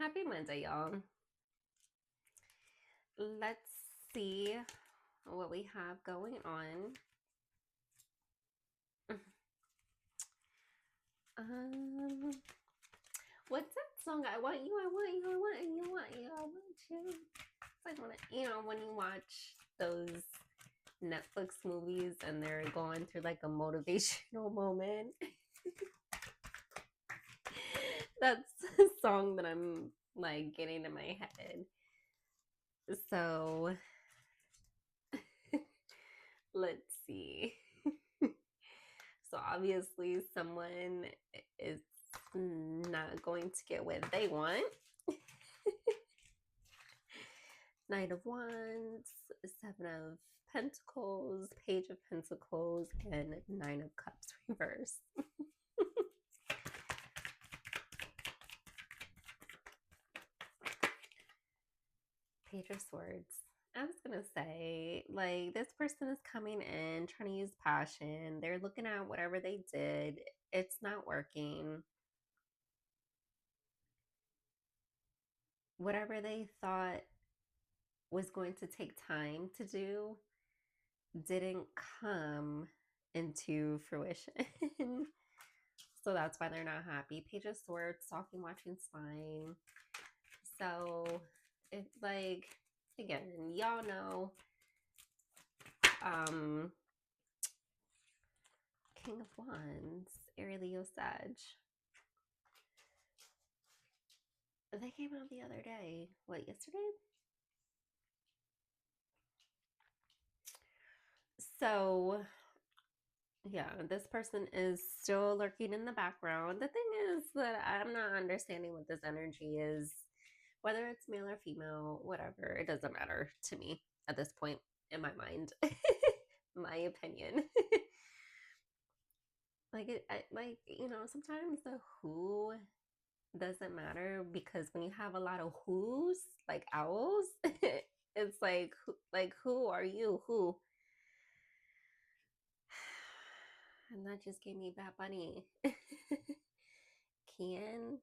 Happy Monday, y'all. Let's see what we have going on. Um, what's that song? I want you, I want you, I want you, I want you, I want you. It's like when you watch those Netflix movies and they're going through like a motivational moment. That's a song that I'm like getting in my head. So let's see. So obviously someone is not going to get what they want. Knight of Wands, Seven of Pentacles, Page of Pentacles, and Nine of Cups reverse. Page of Swords. I was gonna say, like, this person is coming in trying to use passion. They're looking at whatever they did, it's not working. Whatever they thought was going to take time to do didn't come into fruition. So that's why they're not happy. Page of Swords, stalking, watching, spine. So it's like, again, y'all know King of Wands, Aries, Leo, Sag. They came out the other day. What, yesterday? So yeah, this person is still lurking in the background. The thing is that I'm not understanding what this energy is, whether it's male or female, whatever. It doesn't matter to me at this point in my mind. My opinion. Sometimes the who doesn't matter, because when you have a lot of who's, like owls, it's like who are you? Who? And that just gave me Bad Bunny. ¿Quién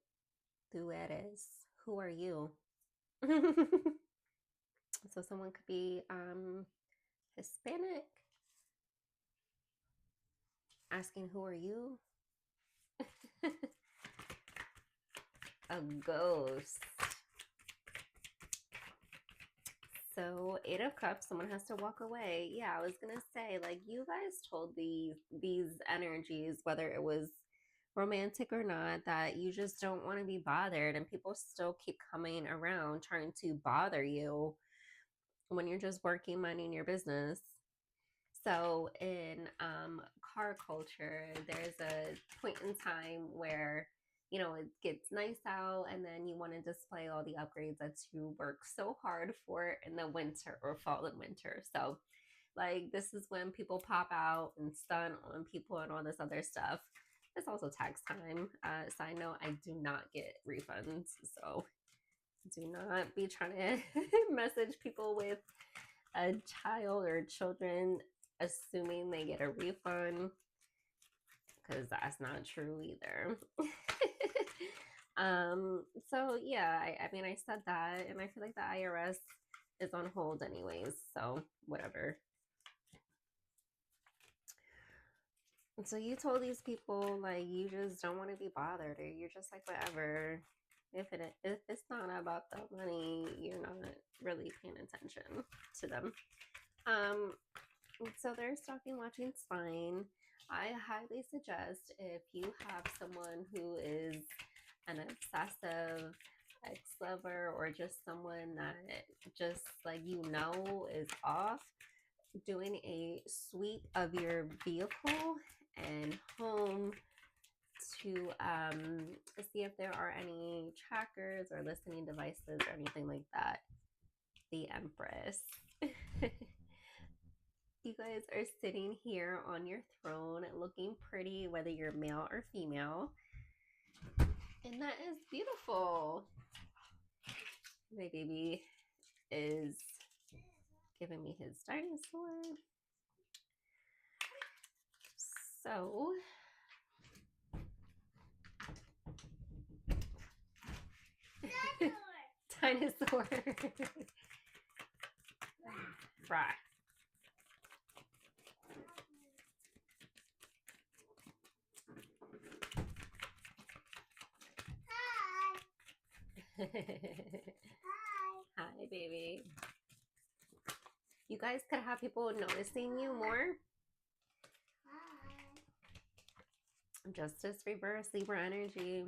tú eres? Who are you? So someone could be Hispanic, asking who are you? A ghost. So 8 of Cups, someone has to walk away. Yeah, I was gonna say, like, you guys told these energies, whether it was romantic or not, that you just don't want to be bothered, and people still keep coming around trying to bother you when you're just working, minding your business. So in car culture, there's a point in time where it gets nice out, and then you want to display all the upgrades that you work so hard for in the winter or fall and winter. So like, this is when people pop out and stun on people and all this other stuff. It's also tax time. Side note, I do not get refunds, so do not be trying to message people with a child or children assuming they get a refund, because that's not true either. So yeah, I mean, I said that, and I feel like the IRS is on hold anyways, so whatever. So you told these people, like, you just don't want to be bothered, or you're just like, whatever. If it's not about the money, you're not really paying attention to them. So they're stalking, watching, spine. I highly suggest, if you have someone who is an obsessive ex-lover, or just someone that just like is off, doing a sweep of your vehicle and home to see if there are any trackers or listening devices or anything like that. The Empress. You guys are sitting here on your throne looking pretty, whether you're male or female. And that is beautiful. My baby is giving me his dinosaur. So dinosaur. Fry. Hi, baby. You guys could have people noticing you more. Justice reverse, Libra energy.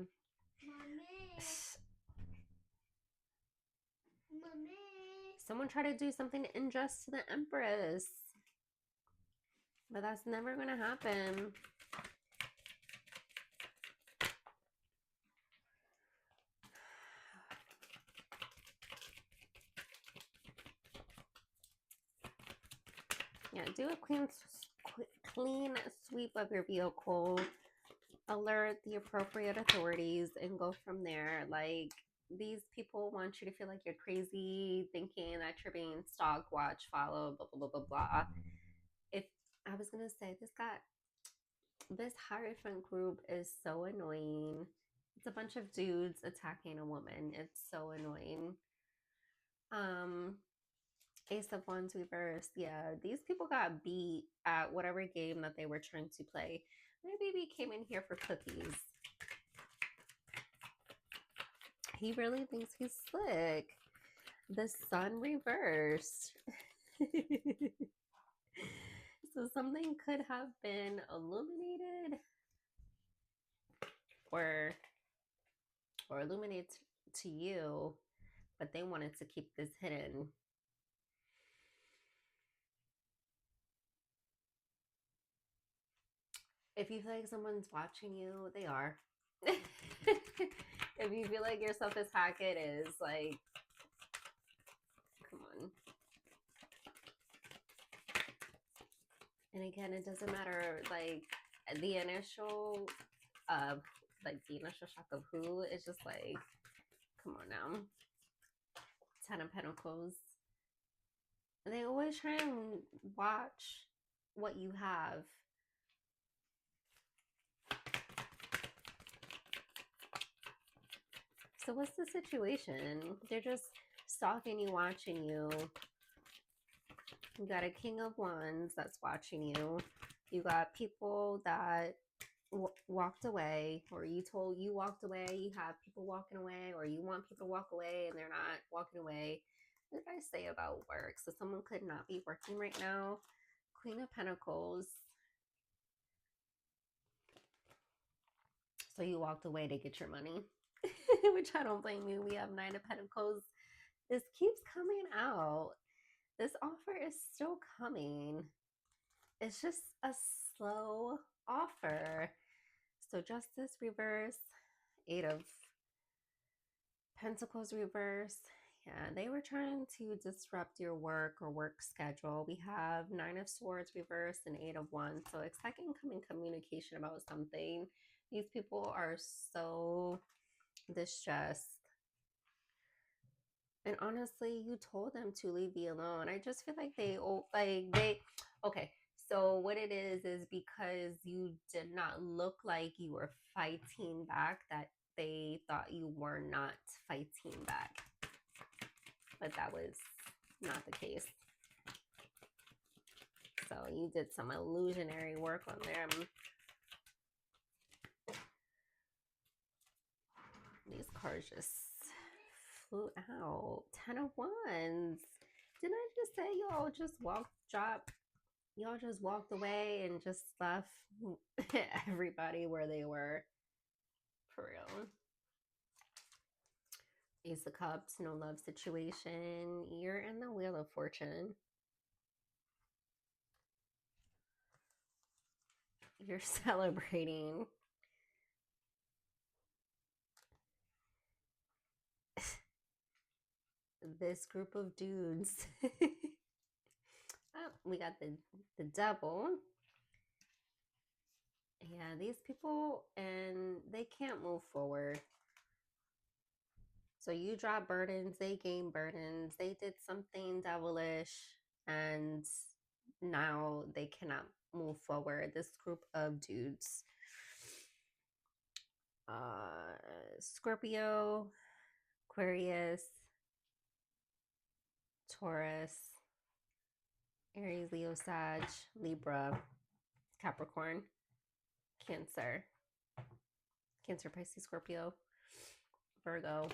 Mommy. Someone tried to do something unjust to the Empress. But that's never going to happen. Yeah, do a clean sweep of your vehicle. Alert the appropriate authorities and go from there. Like, these people want you to feel like you're crazy, thinking that you're being stalked, watched, followed, blah, blah, blah, blah, blah. If I was going to say, this Hierophant group is so annoying. It's a bunch of dudes attacking a woman. It's so annoying. Ace of Wands reverse. Yeah, these people got beat at whatever game that they were trying to play. My baby came in here for cookies. He really thinks he's slick. The Sun reversed. So something could have been illuminated or illuminated to you, but they wanted to keep this hidden. If you feel like someone's watching you, they are. If you feel like yourself is hacked, it is. Like, come on. And again, it doesn't matter, like, the initial shock of who. It's just like, come on now. 10 of Pentacles. And they always try and watch what you have. So what's the situation? They're just stalking you, watching you. You got a King of Wands that's watching you. You got people that walked away, or you walked away. You have people walking away, or you want people to walk away and they're not walking away. What did I say about work? So someone could not be working right now. Queen of Pentacles. So you walked away to get your money, which I don't blame you. We have Nine of Pentacles. This keeps coming out. This offer is still coming. It's just a slow offer. So Justice reverse, Eight of Pentacles reverse. Yeah, they were trying to disrupt your work or work schedule. We have Nine of Swords reverse and Eight of Wands. So expect incoming communication about something. These people are so distressed. And honestly, you told them to leave me alone. I just feel like okay. So what it is because you did not look like you were fighting back, that they thought you were not fighting back. But that was not the case. So you did some illusionary work on them. These cards just flew out. 10 of Wands. Didn't I just say y'all just y'all just walked away and just left everybody where they were? For real. Ace of Cups, no love situation. You're in the Wheel of Fortune. You're celebrating. This group of dudes. Oh, we got the Devil. Yeah, these people, and they can't move forward. So you drop burdens, they gain burdens. They did something devilish, and now they cannot move forward. This group of dudes. Scorpio, Aquarius, Taurus, Aries, Leo, Sag, Libra, Capricorn, Cancer, Cancer, Pisces, Scorpio, Virgo.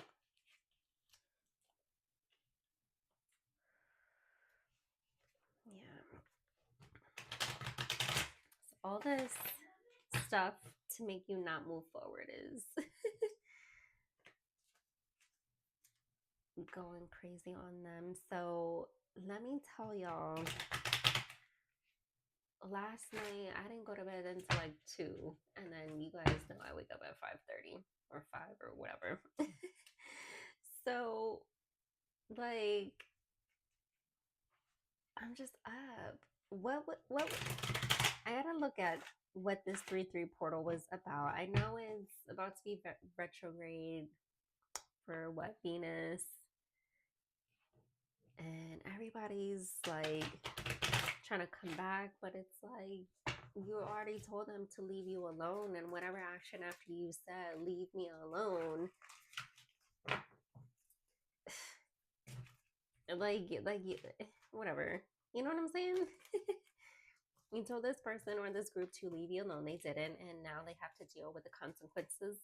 Yeah. So all this stuff to make you not move forward is going crazy on them. So let me tell y'all, last night I didn't go to bed until like 2, and then you guys know I wake up at 5:30 or 5 or whatever. So like I'm just up. What I gotta look at what this 3-3 portal was about. I know it's about to be retrograde for what, Venus, and everybody's like trying to come back, but it's like you already told them to leave you alone, and whatever action after you said leave me alone, like whatever, you know what I'm saying? You told this person or this group to leave you alone, they didn't, and now they have to deal with the consequences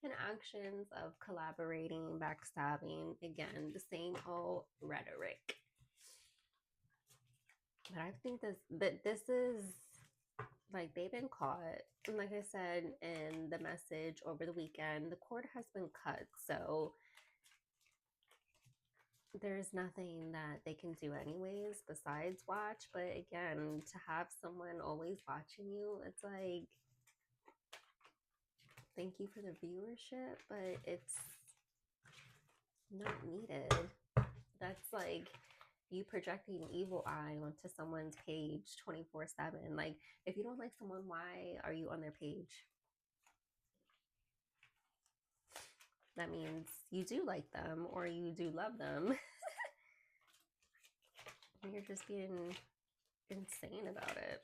and actions of collaborating, backstabbing, again, the same old rhetoric. But I think this is like they've been caught. And like I said in the message over the weekend, the cord has been cut. So there's nothing that they can do anyways besides watch. But again, to have someone always watching you, it's like, thank you for the viewership, but it's not needed. That's like you projecting evil eye onto someone's page 24/7. Like, if you don't like someone, why are you on their page? That means you do like them or you do love them. You're just being insane about it.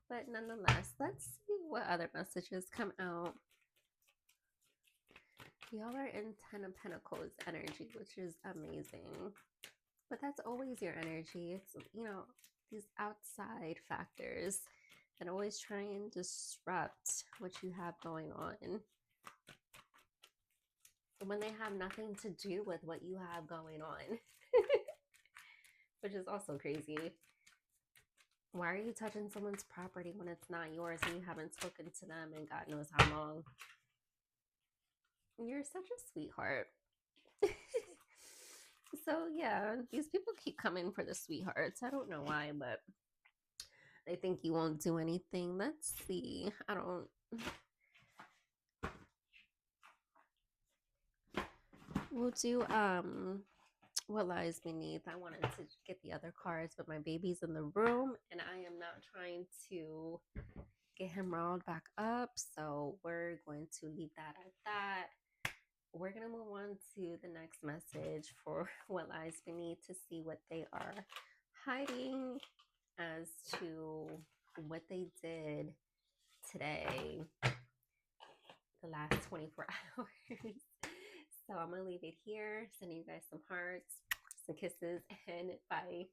But nonetheless, let's see what other messages come out. Y'all are in 10 of Pentacles energy, which is amazing. But that's always your energy. It's, you know, these outside factors that always try and disrupt what you have going on. When they have nothing to do with what you have going on. Which is also crazy. Why are you touching someone's property when it's not yours and you haven't spoken to them in God knows how long? You're such a sweetheart. So yeah, these people keep coming for the sweethearts. I don't know why, but they think you won't do anything. Let's see. I don't. We'll do what lies beneath. I wanted to get the other cards, but my baby's in the room and I am not trying to get him riled back up. So we're going to leave that at that. We're going to move on to the next message for what lies beneath to see what they are hiding as to what they did today, the last 24 hours. So I'm going to leave it here. Sending you guys some hearts, some kisses, and bye.